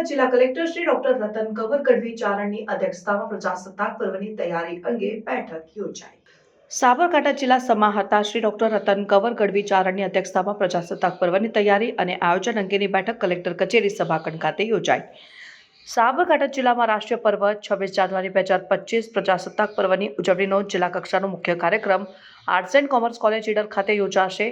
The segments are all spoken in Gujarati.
જિલ્લા કલેક્ટર શ્રી ડોક્ટર રતન કંવર ગઢવી ચારણની અધ્યક્ષતામાં પ્રજાસત્તાક પર્વની તૈયારી અંગે બેઠક યોજાઈ। સાબરકાંઠા જિલ્લા સમાહર્તા શ્રી ડોક્ટર રતન કંવર ગઢવી ચારણની અધ્યક્ષતામાં પ્રજાસત્તાક પર્વની તૈયારી અને આયોજન અંગેની બેઠક કલેક્ટર કચેરી સભાખંડ ખાતે યોજાઈ। સાબરકાંઠા જિલ્લામાં રાષ્ટ્રીય પર્વ 26 જાન્યુઆરી 2025 પ્રજાસત્તાક પર્વની ઉજવણીનો જિલ્લા કક્ષાનો મુખ્ય કાર્યક્રમ arts and commerce college Idar ખાતે યોજાશે।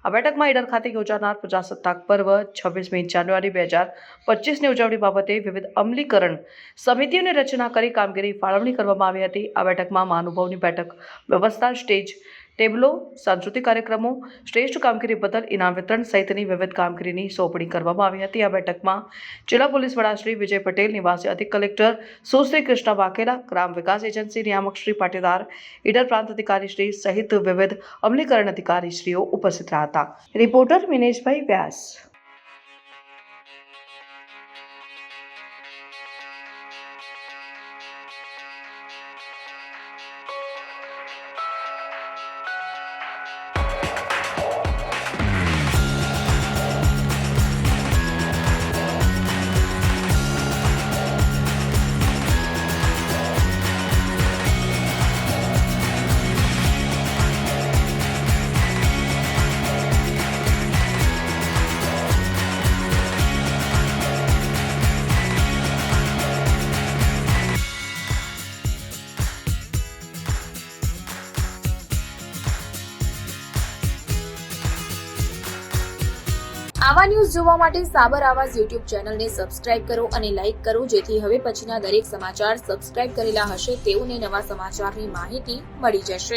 આ બેઠકમાં ઈડર ખાતે યોજાનાર પ્રજાસત્તાક પર્વ 26મી જાન્યુઆરી 2025ની ઉજવણી બાબતે વિવિધ અમલીકરણ સમિતિઓની રચના કરી કામગીરી ફાળવણી કરવામાં આવી હતી। આ બેઠકમાં મહાનુભાવોની બેઠક વ્યવસ્થા, સ્ટેજ ટેબલો, સાંસ્કૃતિક કાર્યક્રમો, શ્રેષ્ઠ કામગીરી બદલ ઇનામ વિતરણ સહિતની વિવિધ કામગીરીની સોંપણી કરવામાં આવી હતી। આ બેઠકમાં જિલ્લા પોલીસ વડા શ્રી વિજય પટેલ, નિવાસી અધિક કલેક્ટર સુશ્રી કૃષ્ણા વાઘેલા, ગ્રામ વિકાસ એજન્સી નિયામક શ્રી પાટીદાર, ઈડર પ્રાંત અધિકારી શ્રી સહિત વિવિધ અમલીકરણ અધિકારીશ્રીઓ ઉપસ્થિત રહ્યા હતા। રિપોર્ટર મિનેશભાઈ વ્યાસ। આવા ન્યૂઝ જોવા માટે સાબર આવાઝ યુટ્યુબ ચેનલને સબસ્ક્રાઇબ કરો અને લાઇક કરો, જેથી હવે પછીના દરેક સમાચાર સબસ્ક્રાઇબ કરેલા હશે તેઓને નવા સમાચારની માહિતી મળી જશે।